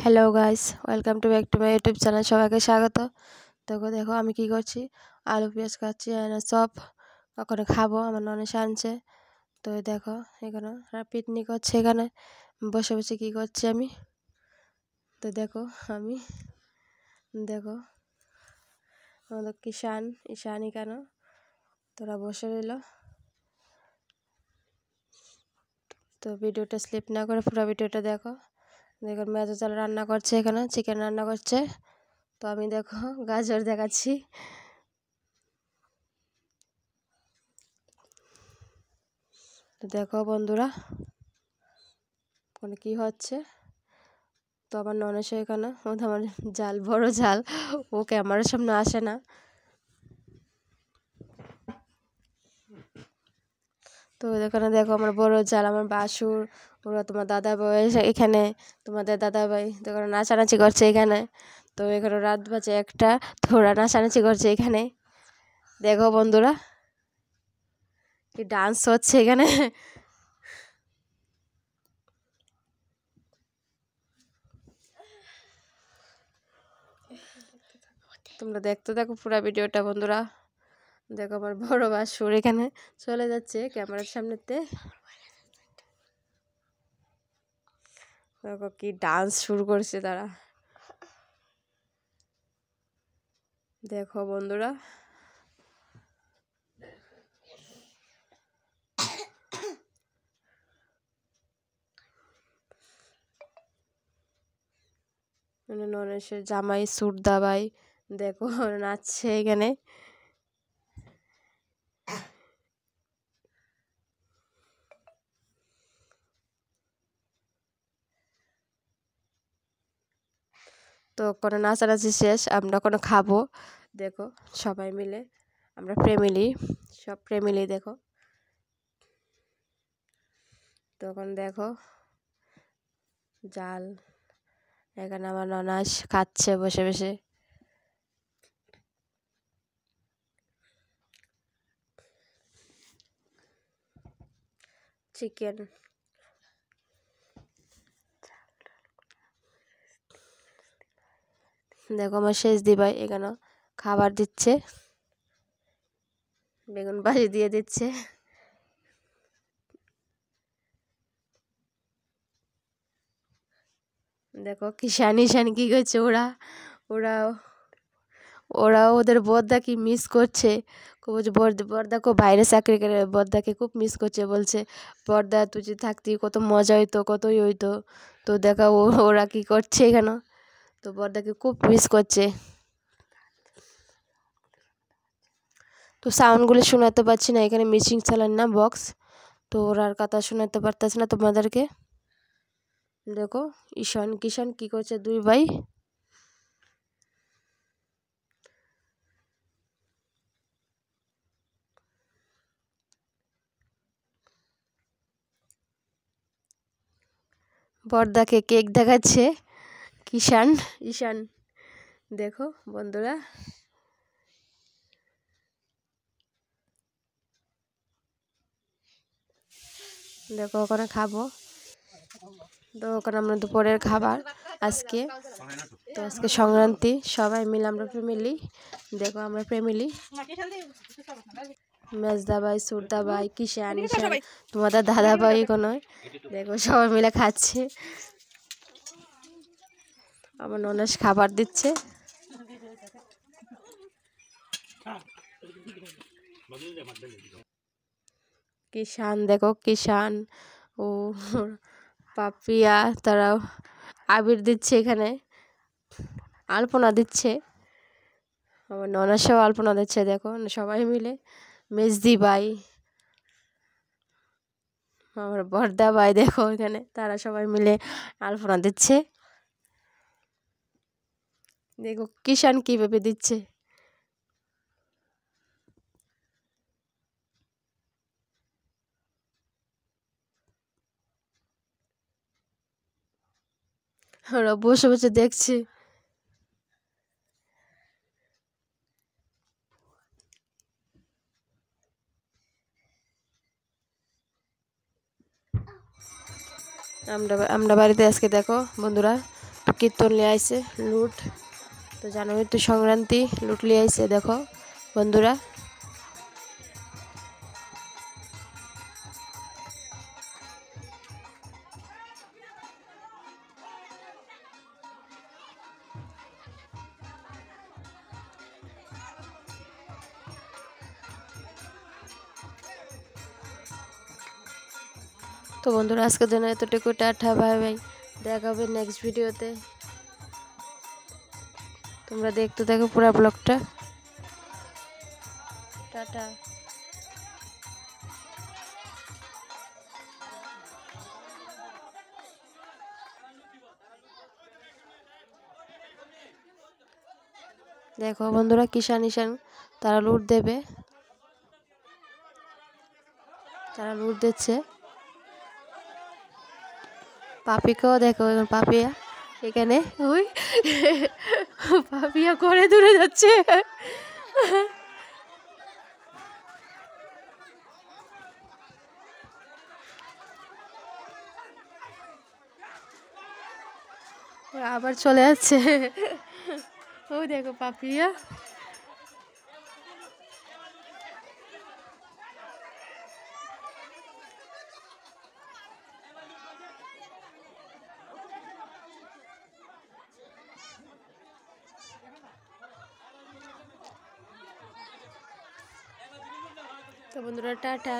Hello guys, welcome to back to my YouTube channel. সবাইকে স্বাগত। দেখো দেখো আমি কি করছি, আলু পেঁয়াজ কাটছি আর সব কখনো খাবো, আমার ননেশ আনছে। তো এই দেখো এখানে পিকনিক হচ্ছে, এখানে বসে বসে কি করছি আমি। তো দেখো আমি দেখো আমাদের ঈশান কেন তোরা বসে রইল। তো ভিডিওটা স্লিপ না করে পুরো ভিডিওটা দেখো। দেখো মেজো চাল রান্না করছে, এখানে চিকেন রান্না করছে। তো আমি দেখো গাজর দেখাচ্ছি। তো দেখো বন্ধুরা ওখানে কী হচ্ছে। তো আমার ননেশ এখানে আমার জাল বড় জাল, ও ক্যামেরার সামনে আসে না। তো এখানে দেখো আমার বড় জাল, আমার বাসুর, ওরা তোমার দাদা ভাই এখানে, তোমাদের দাদা ভাই তো ওরা নাচানাচি করছে এখানে। তো এখানে রাত বাজে 1টা, তো ওরা নাচানাচি করছে এখানে। দেখো বন্ধুরা কি ডান্স হচ্ছে এখানে। তোমরা দেখতে থাকো পুরো ভিডিওটা বন্ধুরা। দেখো আমার বড় বাসুর এখানে চলে যাচ্ছে ক্যামেরার সামনেতে। দেখো কি ডান্স শুরু করছে তারা। দেখো বন্ধুরা মানে ননেশের জামাই সুরদাবাই দেখো নাচছে এখানে। তো কোনো নাচানাচি শেষ, আমরা কোনো খাবো। দেখো সবাই মিলে আমরা ফ্যামিলি, সব ফ্যামিলি দেখো। তখন দেখো জাল, এখানে আমার ননাস খাচ্ছে বসে বসে। চিকেন দেখো আমার শেষ দিবাই এখানে খাবার দিচ্ছে, বেগুন ভাজি দিয়ে দিচ্ছে। দেখো ঈশান কি করছে, ওরা ওরা ওরা ওদের বড়দা কি মিস করছে। বলছে বড়দা খুব বাইরে চাকরি করে, বড়দাকে খুব মিস করছে। বলছে বড়দা তুই যদি থাকতি কত মজা হইতো, কতই হইতো। তো দেখা ওরা কি করছে এখানে, তো বড়দাকে খুব মিস করছে। তো সাউন্ডগুলো শোনাতে পারছি না, এখানে মিক্সিং চালান না বক্স, তো ওরার কথা শোনাতে পারতেছে না তোমাদেরকে। দেখো কিষান কি করছে, দুই ভাই। বড়দাকে কেক দেখাচ্ছে ঈশান দেখো বন্ধুরা। দেখো ওখানে খাবো, তো ওখানে আমরা দুপুরের খাবার আজকে। তো আজকে সংক্রান্তি, সবাই মিলে আমরা ফ্যামিলি। দেখো আমরা ফ্যামিলি, মেজদা ভাই, সুরদা ভাই, ঈশান তোমাদের দাদা ভাই কোনো। দেখো সবাই মিলে খাচ্ছে, আমার ননাস খাবার দিচ্ছে। দেখো ও পাপিয়া তারা আবির দিচ্ছে এখানে, আলপনা দিচ্ছে। আমার ননাসেও আলপনা দিচ্ছে দেখো সবাই মিলে। মেজদি ভাই, আমার বড়দা ভাই দেখো এখানে, তারা সবাই মিলে আলপনা দিচ্ছে। দেখো কিষান কীভাবে দিচ্ছে। ওরা বসে বসে দেখছে। আমরা বাড়িতে আজকে দেখো বন্ধুরা কীর্তন নিয়ে আইছে লুট। তো জানুয়ারি তো সংক্রান্তি, লুট নিয়ে আইছে দেখো বন্ধুরা। তো বন্ধুরা আজকের জন্য এতটুকু, টাটা বাই বাই, দেখা হবে নেক্সট ভিডিওতে। তোমরা দেখতে থাকো পুরো ব্লগটা। টাটা। দেখো বন্ধুরা কিষান ইশান তারা লুট দেবে, তারা লুট দিচ্ছে। পাপিকেও দেখো, পাপিয়া এখানে ওই পাপিয়া করে দূরে যাচ্ছে। আবার চলে যাচ্ছে। ওই দেখো পাপিয়া। তো বন্ধুরা টাটা।